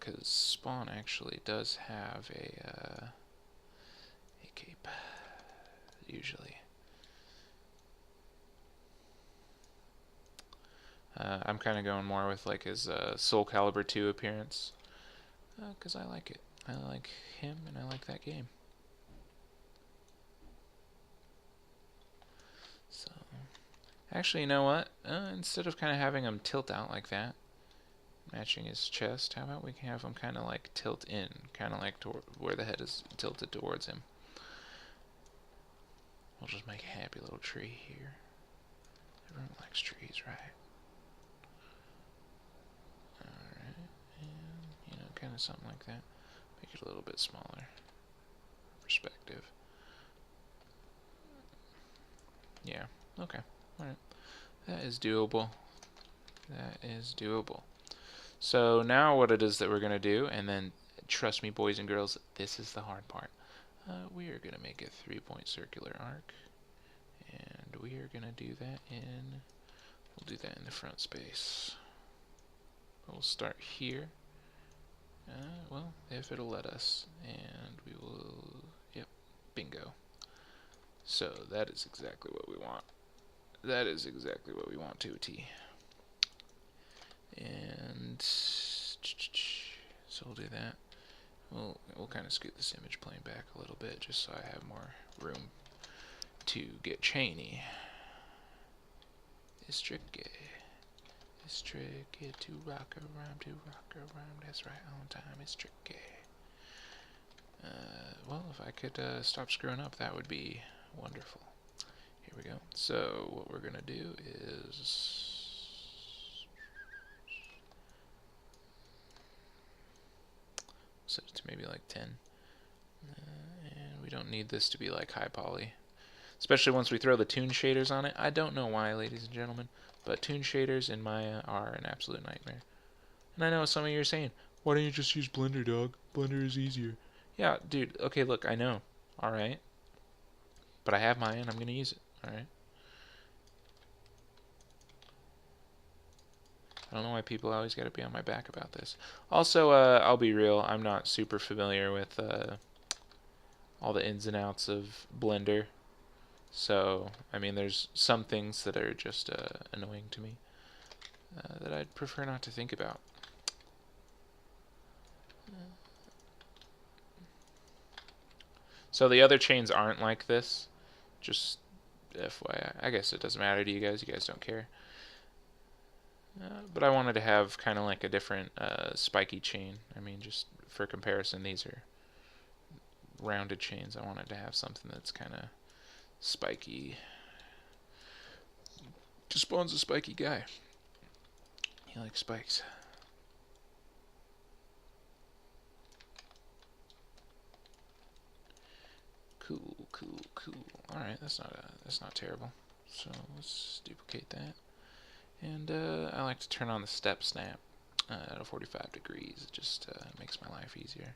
because Spawn actually does have a cape, usually. I'm kind of going more with like his Soul Calibur 2 appearance, because I like it. I like him, and I like that game. So, actually, you know what? Instead of kind of having him tilt out like that, matching his chest, how about we can have him kind of like tilt in, kind of like where the head is tilted towards him. We'll just make a happy little tree here. Everyone likes trees, right? Alright, and, you know, kind of something like that. Make it a little bit smaller. Perspective. Yeah, okay. Alright. That is doable. That is doable. So now what it is that we're going to do, and then trust me boys and girls, this is the hard part. We are going to make a 3-point circular arc. And we are going to do that in, we'll do that in the front space. We'll start here. Well, if it'll let us. And we will, yep, bingo. So that is exactly what we want. That is exactly what we want to a T. And so we'll do that. We'll kind of scoot this image plane back a little bit just so I have more room to get chainy. It's tricky. It's tricky to rock around, that's right, on time. It's tricky. Well, if I could stop screwing up, that would be wonderful. Here we go. So what we're gonna do is set it to maybe like 10. And we don't need this to be like high poly. Especially once we throw the toon shaders on it. I don't know why, ladies and gentlemen, but toon shaders in Maya are an absolute nightmare. And I know some of you are saying, why don't you just use Blender, dog? Blender is easier. Yeah, dude, okay, look, I know. Alright. But I have Maya and I'm going to use it. Alright. I don't know why people always got to be on my back about this. Also, I'll be real, I'm not super familiar with all the ins and outs of Blender. So, I mean, there's some things that are just annoying to me that I'd prefer not to think about. So the other chains aren't like this. Just FYI. I guess it doesn't matter to you guys. You guys don't care. But I wanted to have kind of like a different spiky chain. I mean, just for comparison, these are rounded chains. I wanted to have something that's kind of spiky. Just Spawn's a spiky guy. He likes spikes. Cool, cool, cool. All right, that's not terrible. So let's duplicate that. And I like to turn on the step snap at 45 degrees. It just makes my life easier.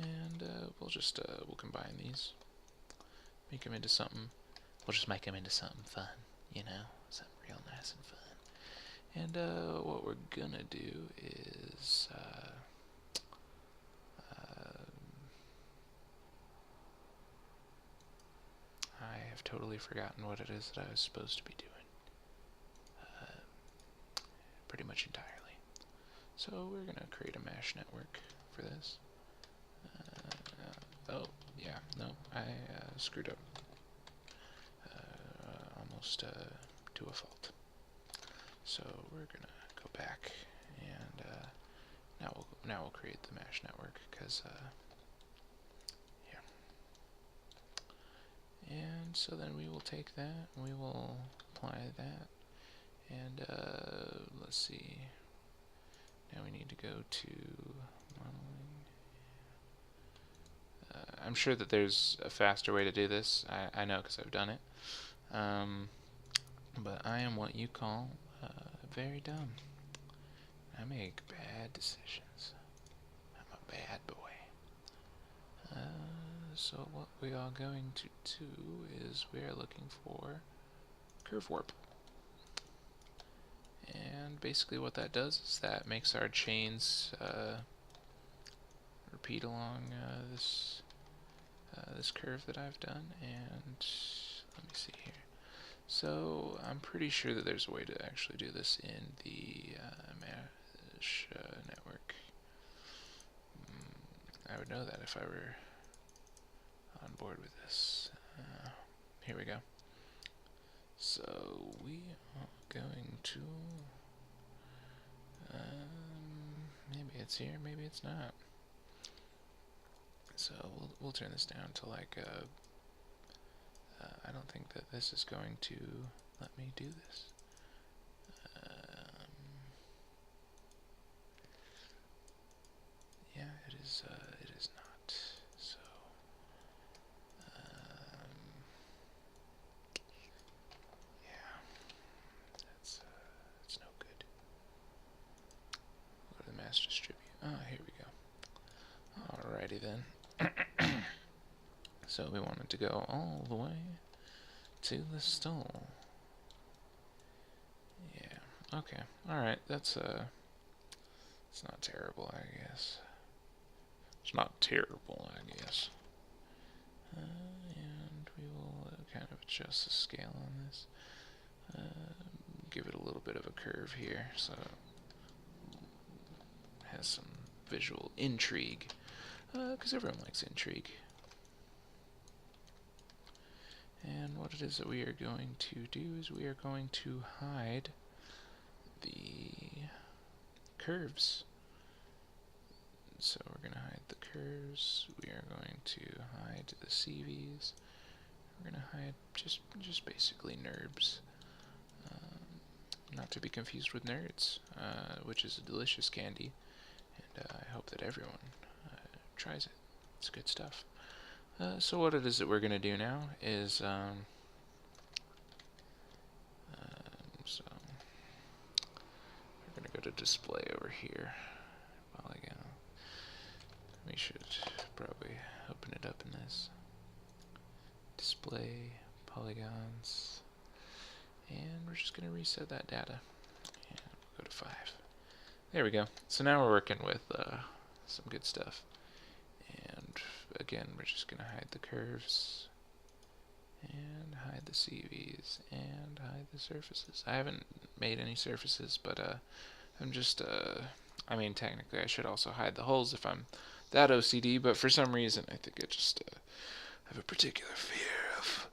And we'll combine these, make them into something. We'll just make them into something fun, you know, something real nice and fun. And what we're gonna do is I have totally forgotten what it is that I was supposed to be doing. Pretty much entirely. So we're gonna create a mesh network for this. Oh, yeah, no, I screwed up. Almost to a fault. So we're gonna go back and now we'll create the mesh network because yeah. And so then we will take that, we will apply that, and let's see. Now we need to go to modeling. I'm sure that there's a faster way to do this. I know because I've done it. But I am what you call very dumb. I make bad decisions. I'm a bad boy. So what we are going to do is we are looking for curve warp. And And basically what that does is that makes our chains repeat along this curve that I've done. And let me see here. So I'm pretty sure that there's a way to actually do this in the mesh network. I would know that if I were on board with this. Here we go. So we are going to maybe it's here, maybe it's not. So we'll turn this down to like I don't think that this is going to let me do this. Yeah, it is not. So yeah, that's no good. Go to the mass distribute. Ah, here we go. Alrighty then. So we want it to go all the way to the stall. Yeah. Okay. All right. That's it's not terrible, I guess. It's not terrible, I guess. And we will kind of adjust the scale on this. Give it a little bit of a curve here, so it has some visual intrigue. Because everyone likes intrigue. And what it is that we are going to do is we are going to hide the curves. So we're going to hide the curves. We are going to hide the CVs. We're going to hide just basically NURBs. Not to be confused with nerds, which is a delicious candy, and I hope that everyone tries it. It's good stuff. So what it is that we're going to do now is so we're going to go to display over here. Polygon. We should probably open it up in this. Display, polygons, and we're just going to reset that data. And we'll go to 5. There we go. So now we're working with some good stuff. And again, we're just going to hide the curves, and hide the CVs, and hide the surfaces. I haven't made any surfaces, but I'm just, I mean, technically I should also hide the holes if I'm that OCD, but for some reason I think I just have a particular fear of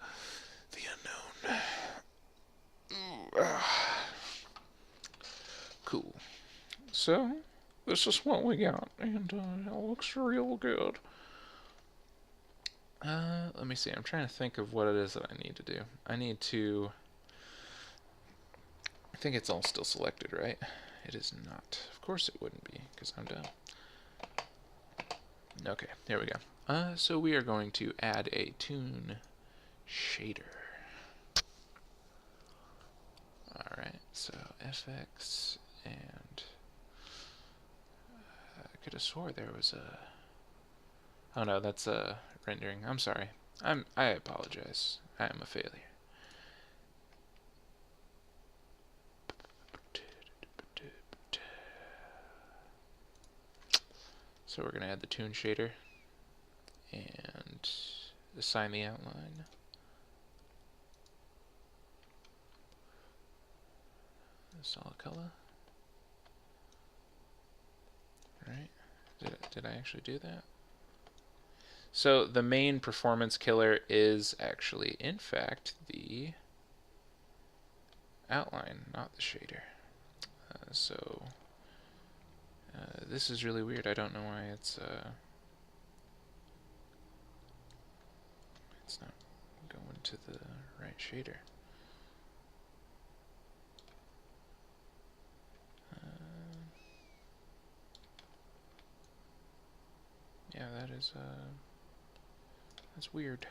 the unknown. Cool. So, this is what we got, and it looks real good. Let me see, I'm trying to think of what it is that I need to do. I think it's all still selected, right? It is not. Of course it wouldn't be, because I'm dumb. Okay, here we go. So we are going to add a toon shader. Alright, so FX, and I could have swore there was a... Oh no, that's rendering. I'm sorry. I apologize. I am a failure. So we're going to add the toon shader and assign the outline. Solid color. Right? Did I actually do that? So the main performance killer is actually, in fact, the outline, not the shader. This is really weird. I don't know why it's not going to the right shader. Yeah, that's weird.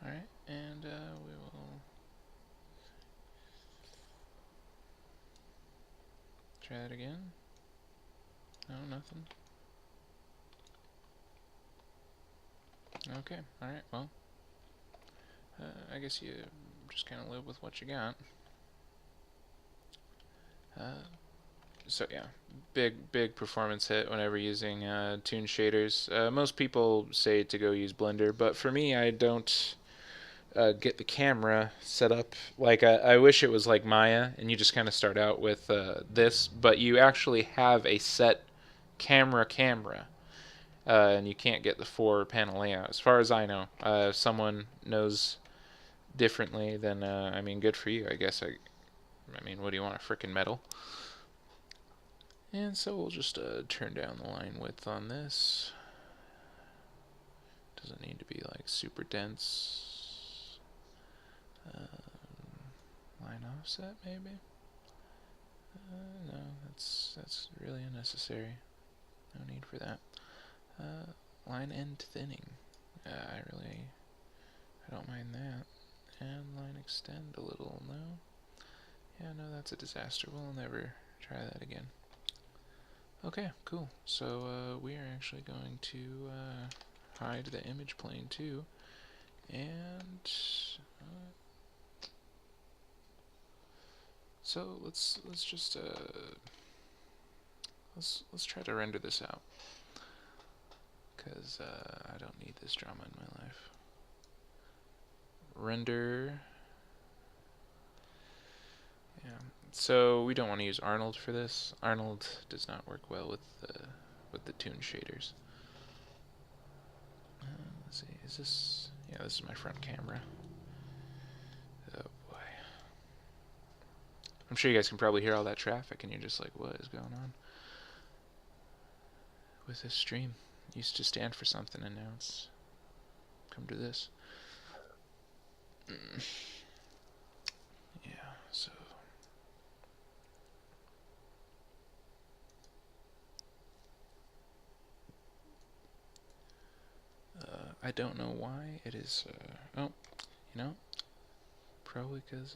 Alright, and we will try that again. No, nothing. Okay, alright, well, I guess you just kind of live with what you got. So yeah, big performance hit whenever using Toon shaders. Most people say to go use Blender, but for me, I don't get the camera set up. Like I wish it was like Maya, and you just kind of start out with this, but you actually have a set camera, and you can't get the 4-panel layout, as far as I know. If someone knows differently, then I mean, good for you, I guess. I mean, what do you want, a freaking medal? And so we'll just turn down the line width on this. Doesn't need to be like super dense. Line offset maybe? No, that's really unnecessary. No need for that. Line end thinning. I don't mind that. And line extend a little, no? Yeah, no, that's a disaster. We'll never try that again. Okay, cool. So we are actually going to hide the image plane too, and so let's just let's try to render this out, because I don't need this drama in my life. Render. Yeah. So we don't want to use Arnold for this. Arnold does not work well with the Toon shaders. Let's see. Is this? Yeah, this is my front camera. Oh boy. I'm sure you guys can probably hear all that traffic, and you're just like, what is going on with this stream? It used to stand for something, and now it's come to this. Yeah, so I don't know why it is. Oh, you know, probably because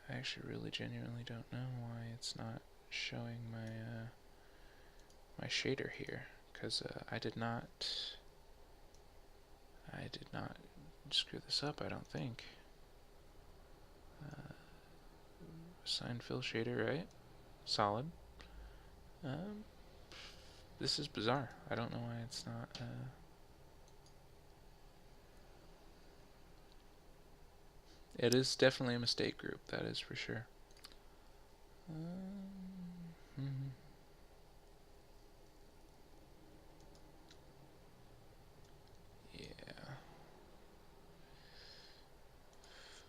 I actually really genuinely don't know why it's not showing my my shader here, because I did not screw this up, I don't think. Assign fill shader, right? Solid. This is bizarre. I don't know why it's not it is definitely a mistake group, that is for sure. Yeah.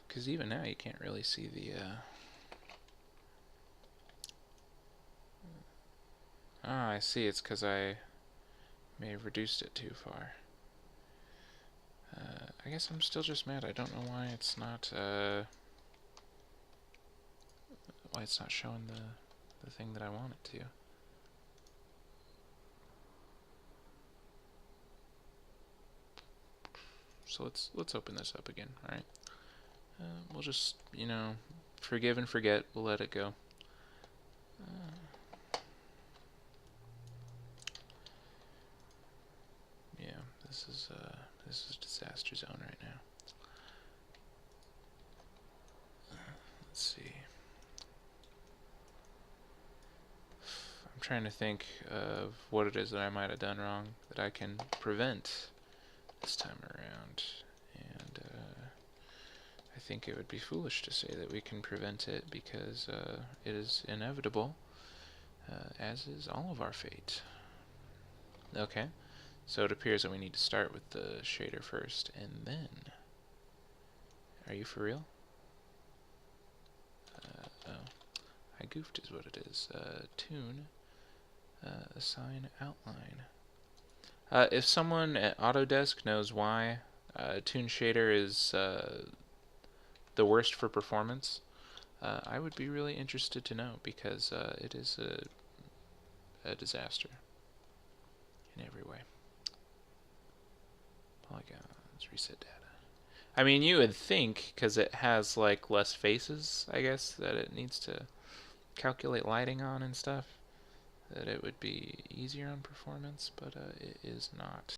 Because even now you can't really see the ah, I see. It's because I may have reduced it too far. I guess I'm still just mad. I don't know why it's not showing the thing that I want it to. So let's open this up again. All right. We'll just, you know, forgive and forget. We'll let it go. Yeah, this is disaster zone right now. Let's see. I'm trying to think of what it is that I might have done wrong that I can prevent this time around, and I think it would be foolish to say that we can prevent it, because it is inevitable, as is all of our fate. Okay, so it appears that we need to start with the shader first, and then... Are you for real? Oh, I goofed is what it is. Toon, assign outline. If someone at Autodesk knows why Toon Shader is the worst for performance, I would be really interested to know, because it is a disaster in every way. Polygons, reset data. I mean, you would think, because it has like less faces, I guess, that it needs to calculate lighting on and stuff, that it would be easier on performance, but it is not.